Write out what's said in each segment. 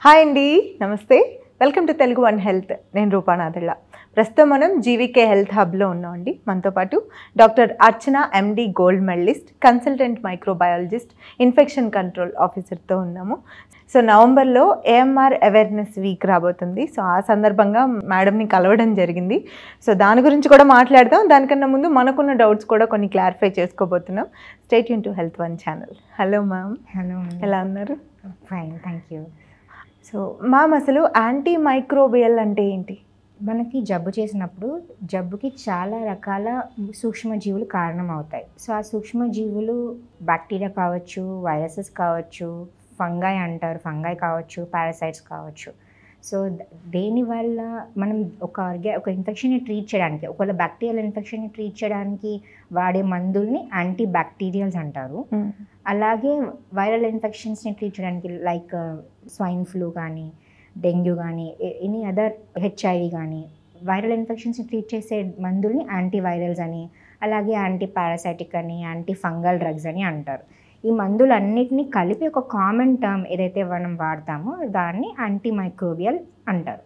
Hi అండి, నమస్తే. Welcome to Telugu one health. నేను రూపానాథళ్ళ. ప్రస్తుతం మనం జీవీకే హెల్త్ హబ్లో ఉన్నామండి. మనతో పాటు doctor Archana MD, gold medalist, consultant microbiologist, infection control ఆఫీసర్తో ఉన్నాము. సో నవంబర్లో ఏఎంఆర్ అవేర్నెస్ వీక్ రాబోతుంది. సో ఆ సందర్భంగా మేడంని కలవడం జరిగింది. సో దాని గురించి కూడా మాట్లాడదాం. దానికన్నా ముందు మనకున్న డౌట్స్ కూడా కొన్ని క్లారిఫై చేసుకోబోతున్నాం. Stay tune to health one channel. Hello ma'am. Hello, ఎలా ఉన్నారు? Fine, thank you. So ma'am, అసలు యాంటీ మైక్రోబియల్ అంటే ఏంటి? మనకి జబ్బు చేసినప్పుడు జబ్బుకి చాలా రకాల సూక్ష్మజీవులు కారణం అవుతాయి. సో ఆ సూక్ష్మజీవులు బ్యాక్టీరియా కావచ్చు, వైరసెస్ కావచ్చు, ఫంగై అంటారు, ఫంగై కావచ్చు, పారాసైట్స్ కావచ్చు. సో దేనివల్ల మనం ఒక ఇన్ఫెక్షన్ని ట్రీట్ చేయడానికి, ఒకవేళ బ్యాక్టీరియల్ ఇన్ఫెక్షన్ని ట్రీట్ చేయడానికి వాడే మందుల్ని యాంటీ బ్యాక్టీరియల్స్ అంటారు. అలాగే వైరల్ ఇన్ఫెక్షన్స్ని ట్రీట్ చేయడానికి లైక్ స్వైన్ ఫ్లూ కానీ, డెంగ్యూ కానీ, ఎనీ అదర్ హెచ్ఐవి కానీ, వైరల్ ఇన్ఫెక్షన్స్ని ట్రీట్ చేసే మందుల్ని యాంటీవైరల్స్ అని, అలాగే యాంటీ పారాసైటిక్ అని, యాంటీ ఫంగల్ డ్రగ్స్ అని అంటారు. ఈ మందులన్నిటినీ కలిపి ఒక కామన్ టర్మ్ ఏదైతే మనం వాడతామో దాన్ని యాంటీ మైక్రోబియల్ అంటారు.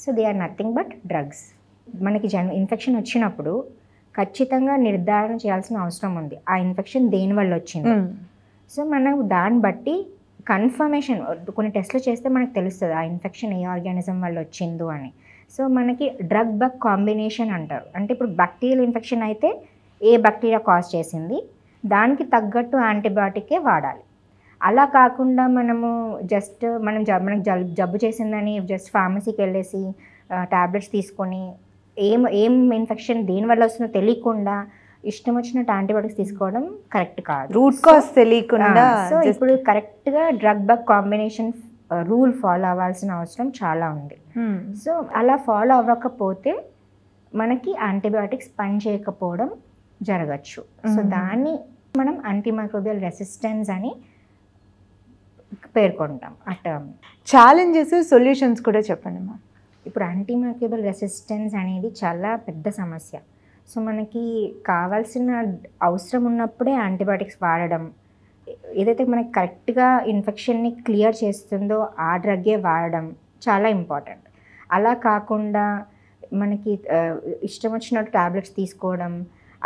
So they are nothing but drugs. మనకి ఇన్ఫెక్షన్ వచ్చినప్పుడు ఖచ్చితంగా నిర్ధారణ చేయాల్సిన అవసరం ఉంది, ఆ ఇన్ఫెక్షన్ దేనివల్ల వచ్చింది. సో మనం దాన్ని బట్టి కన్ఫర్మేషన్ కొన్ని టెస్ట్లు చేస్తే మనకు తెలుస్తుంది ఆ ఇన్ఫెక్షన్ ఏ ఆర్గానిజం వల్ల వచ్చిందో అని. సో మనకి డ్రగ్ బగ్ కాంబినేషన్ అంటారు. అంటే ఇప్పుడు బ్యాక్టీరియల్ ఇన్ఫెక్షన్ అయితే ఏ బ్యాక్టీరియా కాజ్ చేసింది, దానికి తగ్గట్టు యాంటీబయాటికే వాడాలి. అలా కాకుండా మనము మనకు జబ్బు చేసిందని జస్ట్ ఫార్మసీకి వెళ్ళేసి ట్యాబ్లెట్స్ తీసుకొని ఏం ఇన్ఫెక్షన్ దేనివల్ల వస్తుందో తెలియకుండా ఇష్టం వచ్చినట్టు యాంటీబయాటిక్స్ తీసుకోవడం కరెక్ట్ కాదు. రూట్ కాజ్ తెలియకుండా. సో ఇప్పుడు కరెక్ట్గా drug bug combination rule follow అవ్వాల్సిన అవసరం చాలా ఉంది. సో అలా ఫాలో అవ్వకపోతే మనకి యాంటీబయాటిక్స్ పనిచేయకపోవడం జరగచ్చు. సో దాన్ని మనం యాంటీమైక్రోబియల్ రెసిస్టెన్స్ అని పేర్కొంటాం ఆ టర్మ్. ఛాలెంజెస్, సొల్యూషన్స్ కూడా చెప్పండి మా. ఇప్పుడు యాంటీమైక్రోబియల్ రెసిస్టెన్స్ అనేది చాలా పెద్ద సమస్య. సో మనకి కావాల్సిన అవసరం ఉన్నప్పుడే యాంటీబయాటిక్స్ వాడడం, ఏదైతే మనకి కరెక్ట్గా ఇన్ఫెక్షన్ని క్లియర్ చేస్తుందో ఆ డ్రగ్గే వాడడం చాలా ఇంపార్టెంట్. అలా కాకుండా మనకి ఇష్టం వచ్చినట్టు ట్యాబ్లెట్స్ తీసుకోవడం,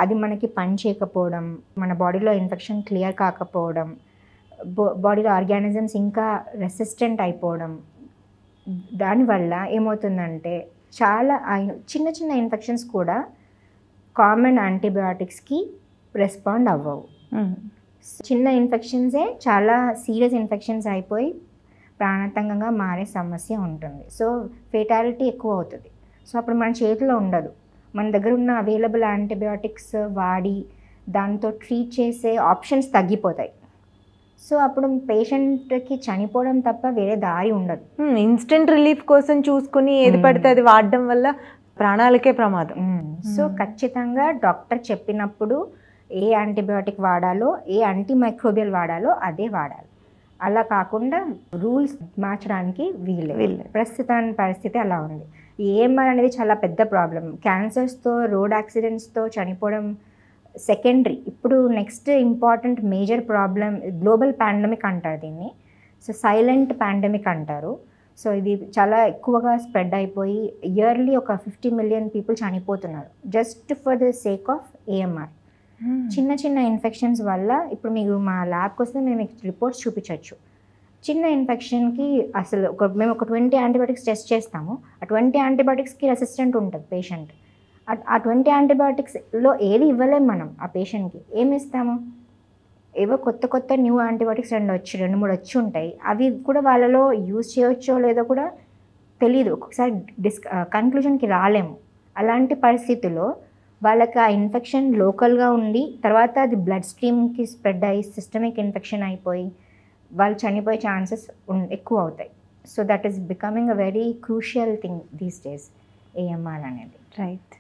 అది మనకి పని చేయకపోవడం, మన బాడీలో ఇన్ఫెక్షన్ క్లియర్ కాకపోవడం, బాడీలో ఆర్గానిజమ్స్ ఇంకా రెసిస్టెంట్ అయిపోవడం, దానివల్ల ఏమవుతుందంటే చాలా చిన్న చిన్న ఇన్ఫెక్షన్స్ కూడా కామన్ యాంటీబయాటిక్స్కి రెస్పాండ్ అవ్వవు. చిన్న ఇన్ఫెక్షన్సే చాలా సీరియస్ ఇన్ఫెక్షన్స్ అయిపోయి ప్రాణాంతకంగా మారే సమస్య ఉంటుంది. సో ఫేటాలిటీ ఎక్కువ అవుతుంది. సో అప్పుడు మన చేతిలో ఉండదు. మన దగ్గర ఉన్న అవైలబుల్ యాంటీబయాటిక్స్ వాడి దాంతో ట్రీట్ చేసే ఆప్షన్స్ తగ్గిపోతాయి. సో అప్పుడు పేషెంట్కి చనిపోవడం తప్ప వేరే దారి ఉండదు. ఇన్స్టెంట్ రిలీఫ్ కోసం చూసుకుని ఏది పడితే అది వాడడం వల్ల ప్రాణాలకే ప్రమాదం. సో ఖచ్చితంగా డాక్టర్ చెప్పినప్పుడు ఏ యాంటీబయాటిక్ వాడాలో, ఏ యాంటీమైక్రోబియల్ వాడాలో అదే వాడాలి. అలా కాకుండా రూల్స్ మార్చడానికి వీల్లేదు. ప్రస్తుతానికి పరిస్థితి అలా ఉంది. ఏఎంఆర్ అనేది చాలా పెద్ద ప్రాబ్లం. క్యాన్సర్స్తో, రోడ్ యాక్సిడెంట్స్తో చనిపోవడం సెకండరీ. ఇప్పుడు next important major problem global pandemic అంటారు దీన్ని. సో సైలెంట్ పాండమిక్ అంటారు. సో ఇది చాలా ఎక్కువగా స్ప్రెడ్ అయిపోయి ఇయర్లీ ఒక 50 million పీపుల్ చనిపోతున్నారు just for the sake of AMR. చిన్న చిన్న ఇన్ఫెక్షన్స్ వల్ల ఇప్పుడు మీరు మా ల్యాబ్కి వస్తే మేము రిపోర్ట్స్ చూపించవచ్చు. చిన్న ఇన్ఫెక్షన్కి అసలు మేము ఒక 20 యాంటీబయాటిక్స్ టెస్ట్ చేస్తాము. ఆ 20 యాంటీబయాటిక్స్కి రెసిస్టెంట్ ఉంటుంది పేషెంట్. ఆ 20 యాంటీబయాటిక్స్లో ఏది ఇవ్వలేము మనం ఆ పేషెంట్కి. ఏమి ఇస్తాము? ఏవో కొత్త న్యూ యాంటీబయాటిక్స్ 2-3 వచ్చి ఉంటాయి. అవి కూడా వాళ్ళలో యూజ్ చేయవచ్చో లేదో కూడా తెలియదు. ఒక్కొక్కసారి కన్క్లూజన్కి రాలేము. అలాంటి పరిస్థితుల్లో వాళ్ళకి ఆ ఇన్ఫెక్షన్ లోకల్గా ఉండి తర్వాత అది బ్లడ్ స్ట్రీమ్కి స్ప్రెడ్ అయ్యి సిస్టమిక్ ఇన్ఫెక్షన్ అయిపోయి వాళ్ళు చనిపోయే ఛాన్సెస్ ఎక్కువ అవుతాయి. So that is becoming a very crucial thing these days AMR అనేది. రైట్.